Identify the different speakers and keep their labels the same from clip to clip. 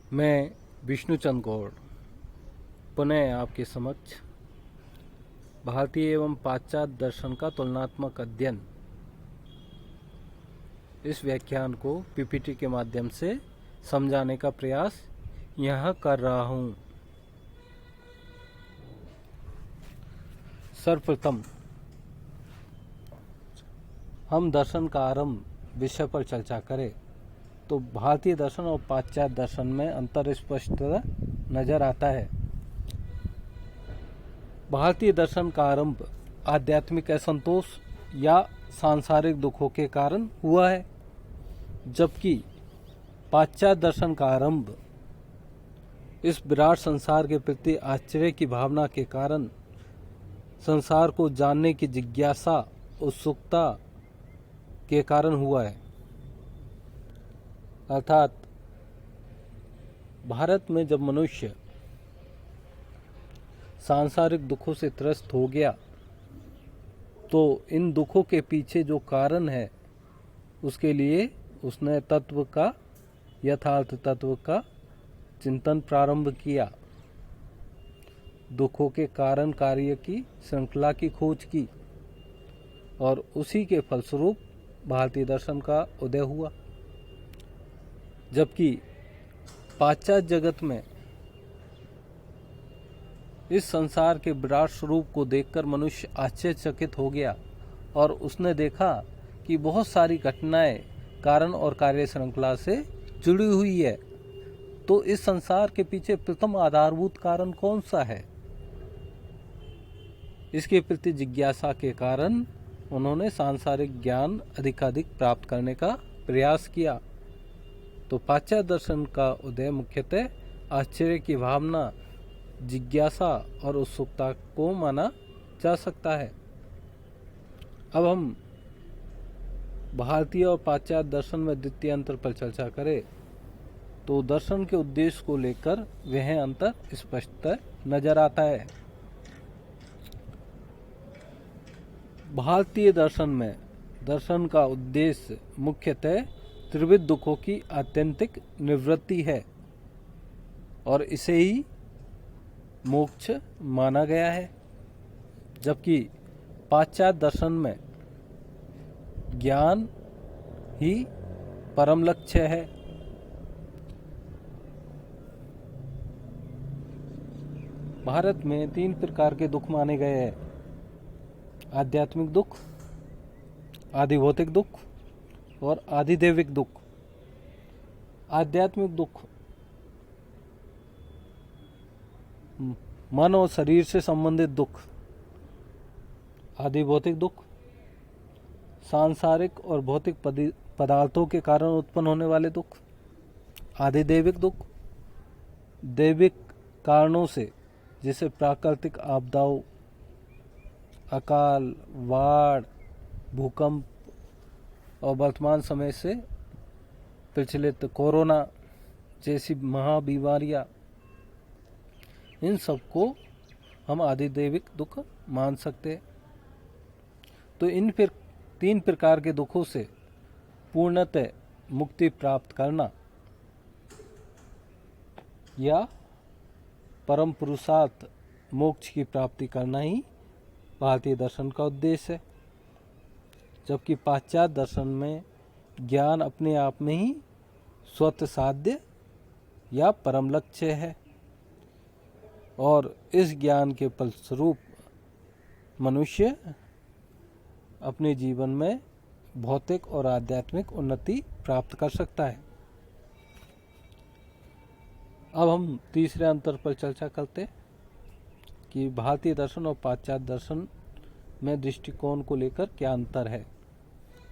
Speaker 1: मैं विष्णुचंद गौड़ पुनः आपके समक्ष भारतीय एवं पाश्चात्य दर्शन का तुलनात्मक अध्ययन इस व्याख्यान को पीपीटी के माध्यम से समझाने का प्रयास यहाँ कर रहा हूँ। सर्वप्रथम हम दर्शन का आरंभ विषय पर चर्चा करें तो भारतीय दर्शन और पाश्चात्य दर्शन में अंतर स्पष्ट नजर आता है। भारतीय दर्शन का आरंभ आध्यात्मिक असंतोष या सांसारिक दुखों के कारण हुआ है, जबकि पाश्चात्य दर्शन का आरंभ इस विराट संसार के प्रति आश्चर्य की भावना के कारण, संसार को जानने की जिज्ञासा उत्सुकता के कारण हुआ है। अर्थात भारत में जब मनुष्य सांसारिक दुखों से त्रस्त हो गया तो इन दुखों के पीछे जो कारण है उसके लिए उसने यथार्थ तत्व का चिंतन प्रारंभ किया। दुखों के कारण कार्य की श्रृंखला की खोज की और उसी के फलस्वरूप भारतीय दर्शन का उदय हुआ। जबकि पाश्चात्य जगत में इस संसार के विराट स्वरूप को देखकर मनुष्य आश्चर्यचकित हो गया और उसने देखा कि बहुत सारी घटनाएं कारण और कार्य श्रृंखला से जुड़ी हुई है। तो इस संसार के पीछे प्रथम आधारभूत कारण कौन सा है? इसके प्रति जिज्ञासा के कारण उन्होंने सांसारिक ज्ञान अधिकाधिक प्राप्त करने का प्रयास किया। तो पाश्चात्य दर्शन का उदय मुख्यतः आश्चर्य की भावना, जिज्ञासा और उत्सुकता को माना जा सकता है। अब हम भारतीय और पाश्चात्य दर्शन में द्वितीय अंतर पर चर्चा करें तो दर्शन के उद्देश्य को लेकर वह अंतर स्पष्ट नजर आता है। भारतीय दर्शन में दर्शन का उद्देश्य मुख्यतः त्रिविध दुखों की आत्यंतिक निवृत्ति है और इसे ही मोक्ष माना गया है, जबकि पाश्चात्य दर्शन में ज्ञान ही परम लक्ष्य है। भारत में 3 प्रकार के दुख माने गए हैं: आध्यात्मिक दुख, आधिभौतिक दुख और आधिदैविक दुख। आध्यात्मिक दुख मन और शरीर से संबंधित दुख, आधिभौतिक दुख सांसारिक और भौतिक पदार्थों के कारण उत्पन्न होने वाले दुख, आधिदैविक दुख दैविक कारणों से जैसे प्राकृतिक आपदाओं, अकाल, बाढ़, भूकंप और वर्तमान समय से प्रचलित कोरोना जैसी महाबीमारियां, इन सबको हम आधिदैविक दुख मान सकते हैं। तो इन 3 प्रकार के दुखों से पूर्णतः मुक्ति प्राप्त करना या परम पुरुषार्थ मोक्ष की प्राप्ति करना ही भारतीय दर्शन का उद्देश्य है, जबकि पाश्चात्य दर्शन में ज्ञान अपने आप में ही स्वतः साध्य या परम लक्ष्य है और इस ज्ञान के फलस्वरूप मनुष्य अपने जीवन में भौतिक और आध्यात्मिक उन्नति प्राप्त कर सकता है। अब हम तीसरे अंतर पर चर्चा करते हैं कि भारतीय दर्शन और पाश्चात्य दर्शन में दृष्टिकोण को लेकर क्या अंतर है।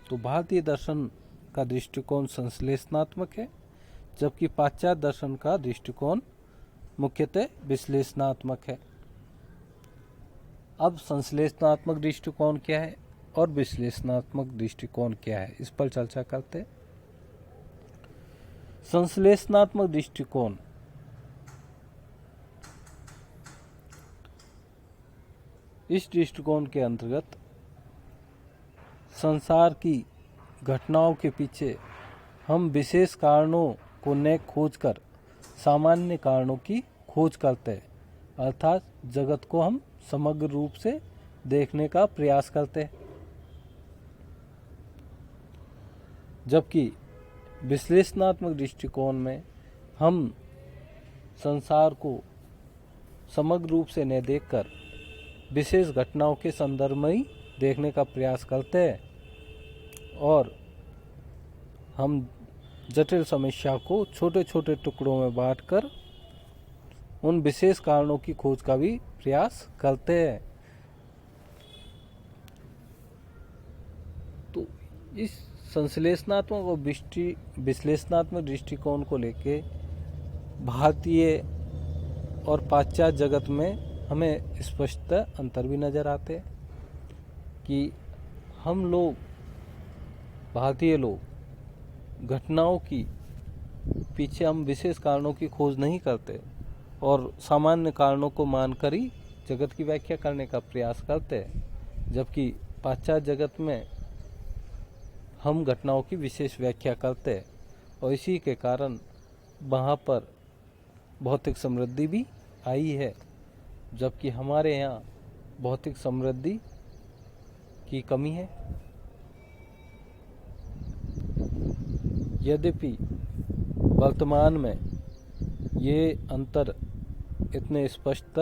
Speaker 1: तो भारतीय दर्शन का दृष्टिकोण संश्लेषणात्मक है, जबकि पाश्चात्य दर्शन का दृष्टिकोण मुख्यतः विश्लेषणात्मक है। अब संश्लेषणात्मक दृष्टिकोण क्या है और विश्लेषणात्मक दृष्टिकोण क्या है, इस पर चर्चा करते हैं। संश्लेषणात्मक दृष्टिकोण इस दृष्टिकोण के अंतर्गत संसार की घटनाओं के पीछे हम विशेष कारणों को न खोजकर सामान्य कारणों की खोज करते हैं, अर्थात जगत को हम समग्र रूप से देखने का प्रयास करते हैं। जबकि विश्लेषणात्मक दृष्टिकोण में हम संसार को समग्र रूप से न देखकर विशेष घटनाओं के संदर्भ में ही देखने का प्रयास करते हैं और हम जटिल समस्या को छोटे छोटे टुकड़ों में बांटकर उन विशेष कारणों की खोज का भी प्रयास करते हैं। तो इस संश्लेषणात्मक और विश्लेषणात्मक दृष्टिकोण को लेके भारतीय और पाश्चात्य जगत में हमें स्पष्ट अंतर भी नज़र आते हैं कि हम लोग भारतीय लोग घटनाओं की पीछे हम विशेष कारणों की खोज नहीं करते और सामान्य कारणों को मानकर ही जगत की व्याख्या करने का प्रयास करते हैं, जबकि पाश्चात्य जगत में हम घटनाओं की विशेष व्याख्या करते हैं और इसी के कारण वहाँ पर भौतिक समृद्धि भी आई है, जबकि हमारे यहाँ भौतिक समृद्धि की कमी है। यद्यपि वर्तमान में ये अंतर इतने स्पष्ट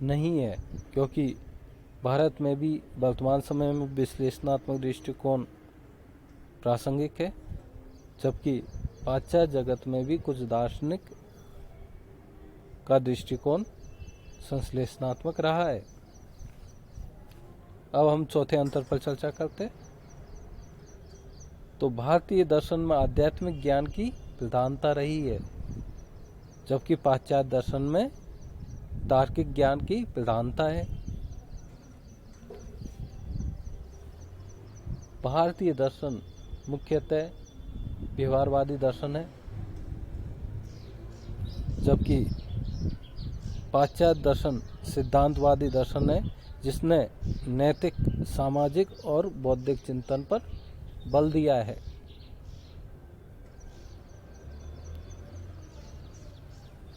Speaker 1: नहीं है, क्योंकि भारत में भी वर्तमान समय में विश्लेषणात्मक दृष्टिकोण प्रासंगिक है, जबकि पाश्चात्य जगत में भी कुछ दार्शनिक का दृष्टिकोण संश्लेषणात्मक रहा है। अब हम चौथे अंतर पर चर्चा करते। तो भारतीय दर्शन में आध्यात्मिक ज्ञान की प्रधानता रही है, जबकि पाश्चात्य दर्शन में तार्किक ज्ञान की प्रधानता है। भारतीय दर्शन मुख्यतः व्यवहारवादी दर्शन है, जबकि पाश्चात्य दर्शन सिद्धांतवादी दर्शन है, जिसने नैतिक, सामाजिक और बौद्धिक चिंतन पर बल दिया है।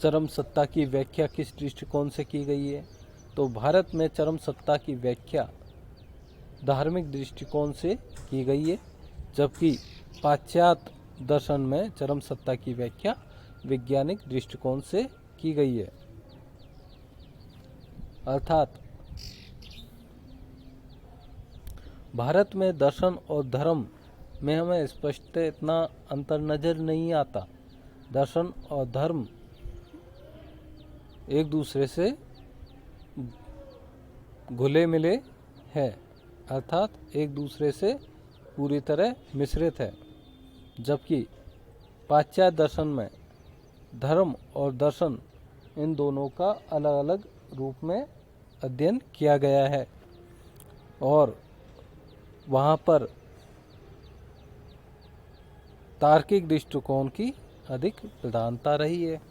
Speaker 1: चरम सत्ता की व्याख्या किस दृष्टिकोण से की गई है? तो भारत में चरम सत्ता की व्याख्या धार्मिक दृष्टिकोण से की गई है, जबकि पाश्चात्य दर्शन में चरम सत्ता की व्याख्या वैज्ञानिक दृष्टिकोण से की गई है। अर्थात भारत में दर्शन और धर्म में हमें स्पष्ट इतना अंतर नजर नहीं आता। दर्शन और धर्म एक दूसरे से घुले मिले हैं, अर्थात एक दूसरे से पूरी तरह मिश्रित है, जबकि पाश्चात्य दर्शन में धर्म और दर्शन इन दोनों का अलग अलग रूप में अध्ययन किया गया है और वहाँ पर तार्किक दृष्टिकोण की अधिक प्रधानता रही है।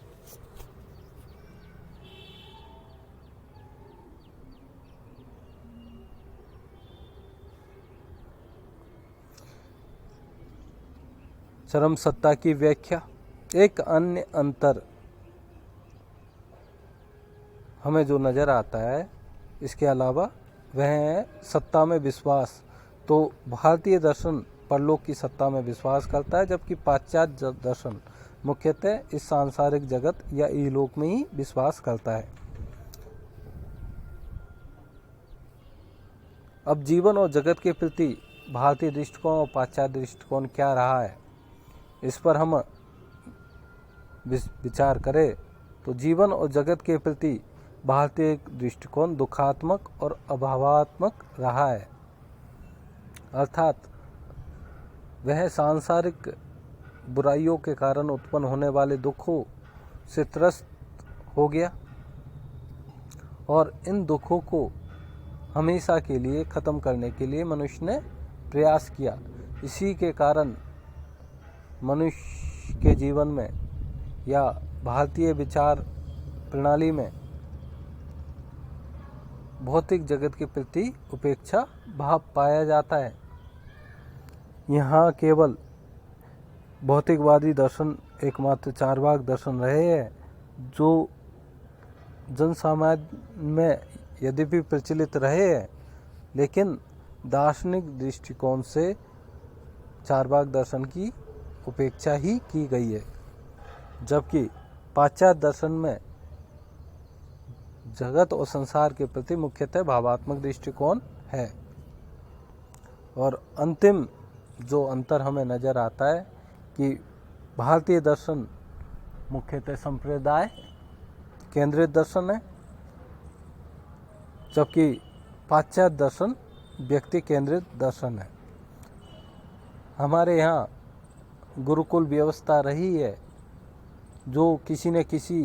Speaker 1: चरम सत्ता की व्याख्या। एक अन्य अंतर हमें जो नज़र आता है इसके अलावा वह है सत्ता में विश्वास। तो भारतीय दर्शन परलोक की सत्ता में विश्वास करता है, जबकि पाश्चात्य दर्शन मुख्यतः इस सांसारिक जगत या इहलोक में ही विश्वास करता है। अब जीवन और जगत के प्रति भारतीय दृष्टिकोण और पाश्चात्य दृष्टिकोण क्या रहा है, इस पर हम विचार करें तो जीवन और जगत के प्रति भारतीय दृष्टिकोण दुखात्मक और अभावात्मक रहा है। अर्थात वह सांसारिक बुराइयों के कारण उत्पन्न होने वाले दुखों से त्रस्त हो गया और इन दुखों को हमेशा के लिए ख़त्म करने के लिए मनुष्य ने प्रयास किया। इसी के कारण मनुष्य के जीवन में या भारतीय विचार प्रणाली में भौतिक जगत के प्रति उपेक्षा भाव पाया जाता है। यहाँ केवल भौतिकवादी दर्शन एकमात्र चारवाक दर्शन रहे हैं जो जन सामान्य में यद्यपि प्रचलित रहे हैं, लेकिन दार्शनिक दृष्टिकोण से चारवाक दर्शन की उपेक्षा ही की गई है। जबकि पाश्चात्य दर्शन में जगत और संसार के प्रति मुख्यतः भावात्मक दृष्टिकोण है। और अंतिम जो अंतर हमें नजर आता है कि भारतीय दर्शन मुख्यतः संप्रदाय केंद्रित दर्शन है, जबकि पाश्चात्य दर्शन व्यक्ति केंद्रित दर्शन है। हमारे यहाँ गुरुकुल व्यवस्था रही है जो किसी न किसी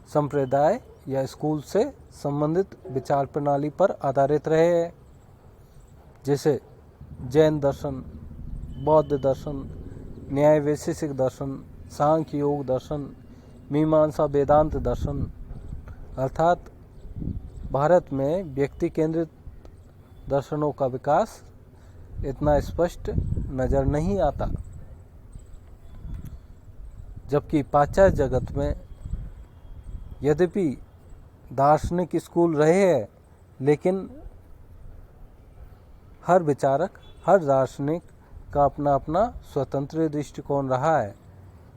Speaker 1: संप्रदाय या स्कूल से संबंधित विचार प्रणाली पर आधारित रहे हैं, जैसे जैन दर्शन, बौद्ध दर्शन, न्याय वैशेषिक दर्शन, सांख्य योग दर्शन, मीमांसा वेदांत दर्शन। अर्थात भारत में व्यक्ति केंद्रित दर्शनों का विकास इतना स्पष्ट नजर नहीं आता, जबकि पाश्चात्य जगत में यद्यपि दार्शनिक स्कूल रहे हैं, लेकिन हर विचारक, हर दार्शनिक का अपना अपना स्वतंत्र दृष्टिकोण रहा है।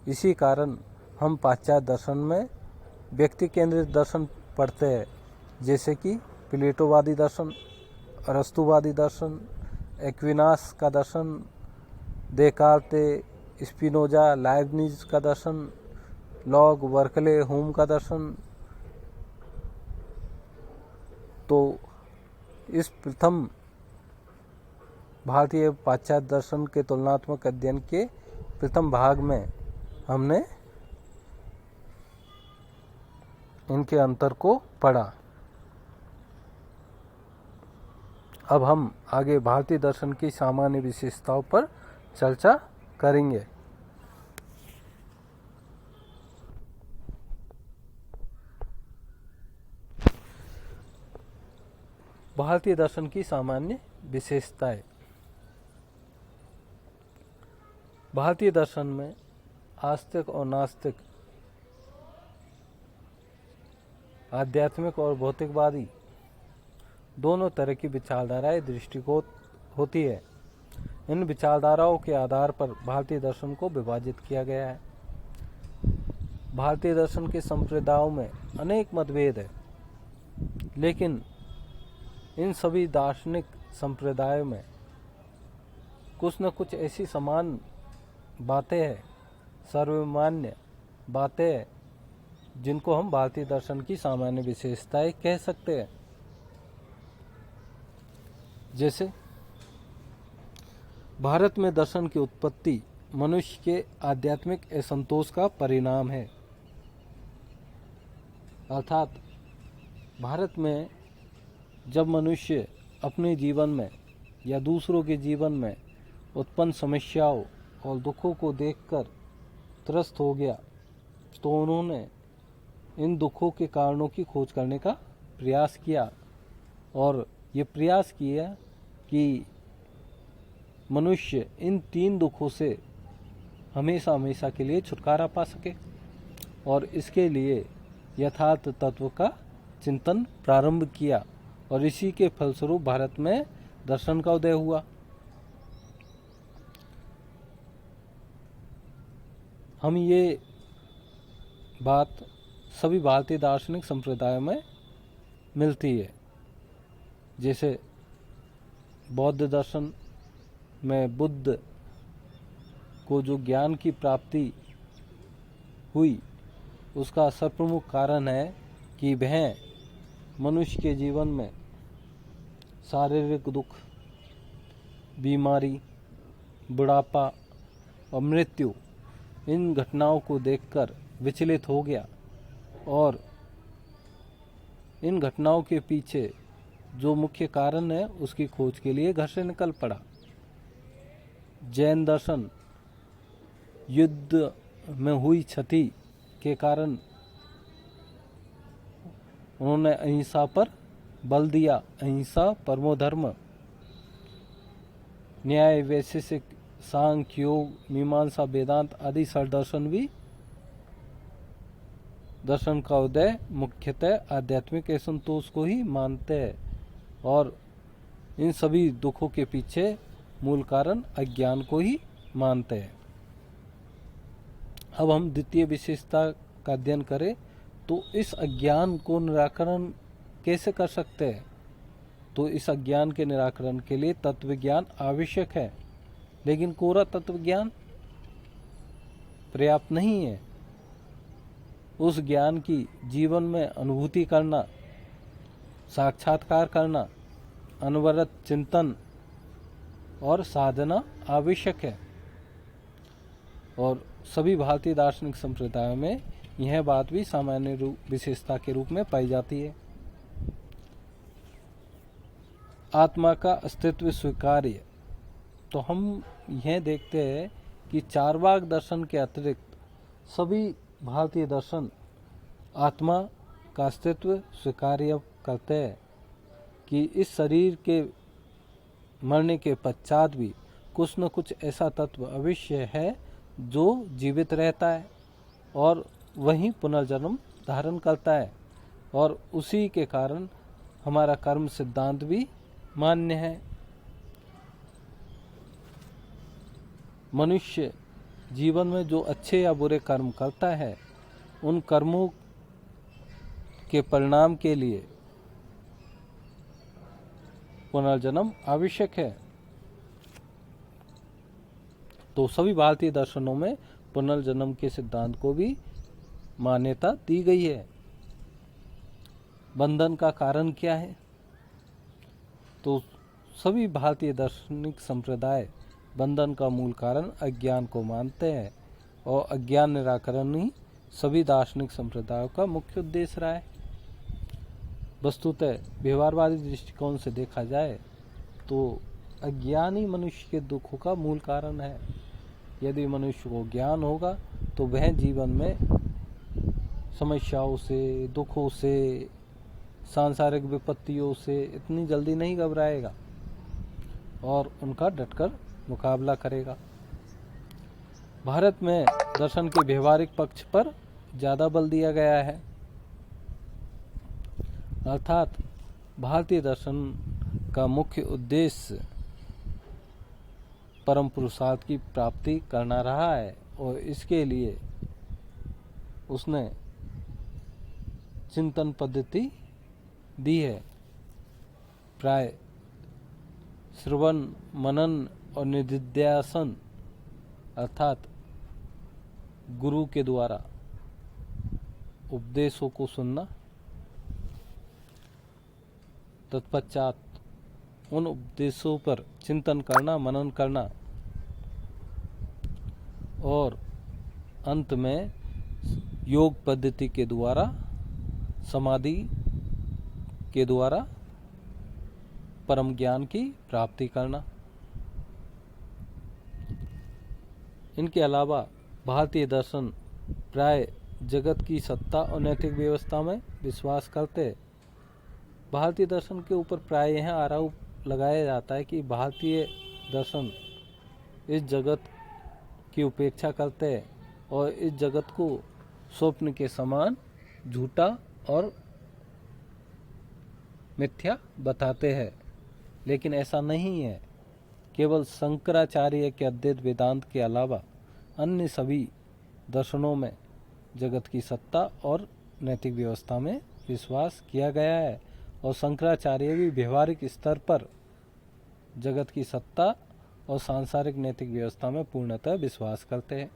Speaker 1: इसी कारण हम पाश्चात्य दर्शन में व्यक्ति केंद्रित दर्शन पढ़ते हैं, जैसे कि प्लेटोवादी दर्शन, अरस्तुवादी दर्शन, एक्विनास का दर्शन, देकार्ते, स्पिनोजा, लाइब्निज का दर्शन, लॉग, बर्कले, हुम का दर्शन। तो इस प्रथम भारतीय पाश्चात्य दर्शन के तुलनात्मक अध्ययन के प्रथम भाग में हमने इनके अंतर को पढ़ा। अब हम आगे भारतीय दर्शन की सामान्य विशेषताओं पर चर्चा करेंगे। भारतीय दर्शन की सामान्य विशेषताएं। भारतीय दर्शन में आस्तिक और नास्तिक, आध्यात्मिक और भौतिकवादी दोनों तरह की विचारधाराएं दृष्टिकोण होती है। इन विचारधाराओं के आधार पर भारतीय दर्शन को विभाजित किया गया है। भारतीय दर्शन के संप्रदायों में अनेक मतभेद है, लेकिन इन सभी दार्शनिक संप्रदायों में कुछ न कुछ ऐसी समान बातें हैं, सर्वमान्य बातें हैं, जिनको हम भारतीय दर्शन की सामान्य विशेषताएं कह सकते हैं। जैसे भारत में दर्शन की उत्पत्ति मनुष्य के आध्यात्मिक असंतोष का परिणाम है। अर्थात भारत में जब मनुष्य अपने जीवन में या दूसरों के जीवन में उत्पन्न समस्याओं और दुखों को देखकर त्रस्त हो गया, तो उन्होंने इन दुखों के कारणों की खोज करने का प्रयास किया और ये प्रयास किया कि मनुष्य इन तीन दुखों से हमेशा हमेशा के लिए छुटकारा पा सके, और इसके लिए यथार्थ तत्व का चिंतन प्रारंभ किया, और इसी के फलस्वरूप भारत में दर्शन का उदय हुआ। हम ये बात सभी भारतीय दार्शनिक संप्रदायों में मिलती है। जैसे बौद्ध दर्शन में बुद्ध को जो ज्ञान की प्राप्ति हुई, उसका सर्वप्रमुख कारण है कि वह मनुष्य के जीवन में शारीरिक दुख, बीमारी, बुढ़ापा और मृत्यु, इन घटनाओं को देखकर विचलित हो गया और इन घटनाओं के पीछे जो मुख्य कारण है उसकी खोज के लिए घर से निकल पड़ा। जैन दर्शन युद्ध में हुई क्षति के कारण उन्होंने अहिंसा पर बल दिया, अहिंसा परमो धर्म। न्याय वैशेषिक सांख्य, योग, मीमांसा, वेदांत आदि षड दर्शन भी दर्शन का उदय मुख्यतः आध्यात्मिक असंतोष को ही मानते हैं और इन सभी दुखों के पीछे मूल कारण अज्ञान को ही मानते हैं। अब हम द्वितीय विशेषता का अध्ययन करें तो इस अज्ञान को निराकरण कैसे कर सकते हैं। तो इस अज्ञान के निराकरण के लिए तत्व ज्ञान आवश्यक है, लेकिन कोरा तत्व ज्ञान पर्याप्त नहीं है। उस ज्ञान की जीवन में अनुभूति करना, साक्षात्कार करना, अनवरत चिंतन और साधना आवश्यक है। और सभी भारतीय दार्शनिक संप्रदायों में यह बात भी सामान्य विशेषता के रूप में पाई जाती है। आत्मा का अस्तित्व स्वीकार्य। तो हम यह देखते हैं कि चार्वाक दर्शन के अतिरिक्त सभी भारतीय दर्शन आत्मा का अस्तित्व स्वीकार्य करते हैं कि इस शरीर के मरने के पश्चात भी कुछ न कुछ ऐसा तत्व अवश्य है जो जीवित रहता है और वही पुनर्जन्म धारण करता है, और उसी के कारण हमारा कर्म सिद्धांत भी मान्य है। मनुष्य जीवन में जो अच्छे या बुरे कर्म करता है, उन कर्मों के परिणाम के लिए पुनर्जन्म आवश्यक है। तो सभी भारतीय दर्शनों में पुनर्जन्म के सिद्धांत को भी मान्यता दी गई है। बंधन का कारण क्या है? तो सभी भारतीय दार्शनिक संप्रदाय बंधन का मूल कारण अज्ञान को मानते हैं और अज्ञान निराकरण ही सभी दार्शनिक संप्रदायों का मुख्य उद्देश्य रहा है। वस्तुतः व्यवहारवादी दृष्टिकोण से देखा जाए तो अज्ञान ही मनुष्य के दुखों का मूल कारण है। यदि मनुष्य को ज्ञान होगा तो वह जीवन में समस्याओं से, दुखों से, सांसारिक विपत्तियों से इतनी जल्दी नहीं घबराएगा और उनका डटकर मुकाबला करेगा। भारत में दर्शन के व्यवहारिक पक्ष पर ज़्यादा बल दिया गया है, अर्थात भारतीय दर्शन का मुख्य उद्देश्य परम पुरुषार्थ की प्राप्ति करना रहा है और इसके लिए उसने चिंतन पद्धति दी है। प्राय श्रवण, मनन और निधिध्यासन अर्थात गुरु के द्वारा उपदेशों को सुनना, तत्पश्चात उन उपदेशों पर चिंतन करना, मनन करना और अंत में योग पद्धति के द्वारा, समाधि के द्वारा परम ज्ञान की प्राप्ति करना। इनके अलावा भारतीय दर्शन प्राय जगत की सत्ता और नैतिक व्यवस्था में विश्वास करते हैं। भारतीय दर्शन के ऊपर प्राय यह आरोप लगाया जाता है कि भारतीय दर्शन इस जगत की उपेक्षा करते हैं और इस जगत को स्वप्न के समान झूठा और मिथ्या बताते हैं, लेकिन ऐसा नहीं है। केवल शंकराचार्य के अद्वैत वेदांत के अलावा अन्य सभी दर्शनों में जगत की सत्ता और नैतिक व्यवस्था में विश्वास किया गया है और शंकराचार्य भी व्यवहारिक स्तर पर जगत की सत्ता और सांसारिक नैतिक व्यवस्था में पूर्णतः विश्वास करते हैं।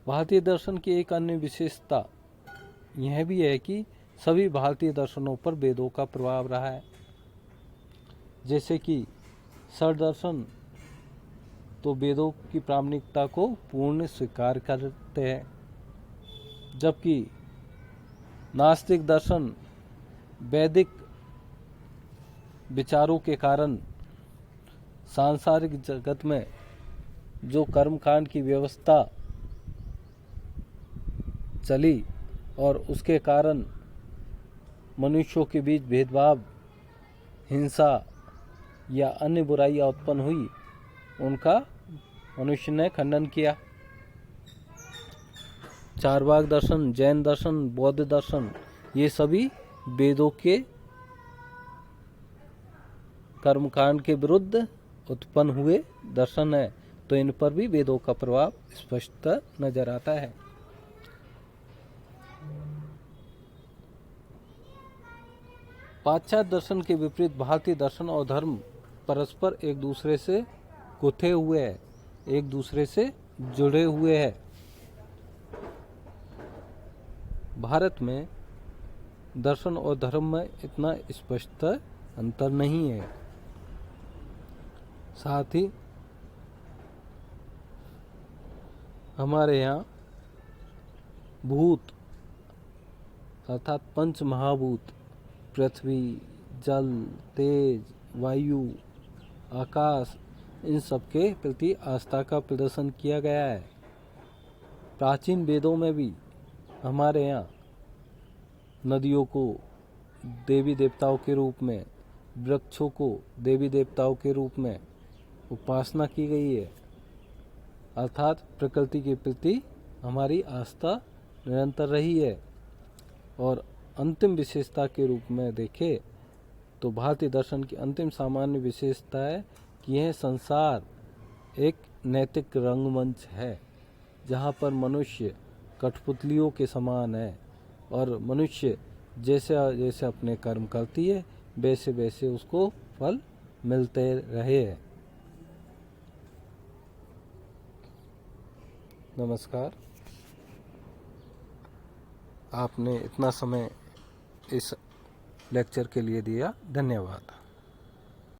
Speaker 1: भारतीय दर्शन की एक अन्य विशेषता यह भी है कि सभी भारतीय दर्शनों पर वेदों का प्रभाव रहा है। जैसे कि षड दर्शन तो वेदों की प्रामाणिकता को पूर्ण स्वीकार करते हैं, जबकि नास्तिक दर्शन वैदिक विचारों के कारण सांसारिक जगत में जो कर्मकांड की व्यवस्था चली और उसके कारण मनुष्यों के बीच भेदभाव, हिंसा या अन्य बुराइयां उत्पन्न हुई उनका मनुष्य ने खंडन किया। चारवाक दर्शन, जैन दर्शन, बौद्ध दर्शन, ये सभी वेदों के कर्मकांड के विरुद्ध उत्पन्न हुए दर्शन है, तो इन पर भी वेदों का प्रभाव स्पष्ट नजर आता है। पाश्चात्य दर्शन के विपरीत भारतीय दर्शन और धर्म परस्पर एक दूसरे से गुथे हुए हैं, एक दूसरे से जुड़े हुए हैं। भारत में दर्शन और धर्म में इतना स्पष्ट अंतर नहीं है। साथ ही हमारे यहाँ भूत अर्थात पंच महाभूत पृथ्वी, जल, तेज, वायु, आकाश, इन सब के प्रति आस्था का प्रदर्शन किया गया है। प्राचीन वेदों में भी हमारे यहाँ नदियों को देवी देवताओं के रूप में, वृक्षों को देवी देवताओं के रूप में उपासना की गई है, अर्थात प्रकृति के प्रति हमारी आस्था निरंतर रही है। और अंतिम विशेषता के रूप में देखें तो भारतीय दर्शन की अंतिम सामान्य विशेषता है कि यह संसार एक नैतिक रंगमंच है, जहाँ पर मनुष्य कठपुतलियों के समान है और मनुष्य जैसे जैसे अपने कर्म करती है वैसे वैसे उसको फल मिलते रहे हैं। नमस्कार। आपने इतना समय इस लेक्चर के लिए दिया, धन्यवाद।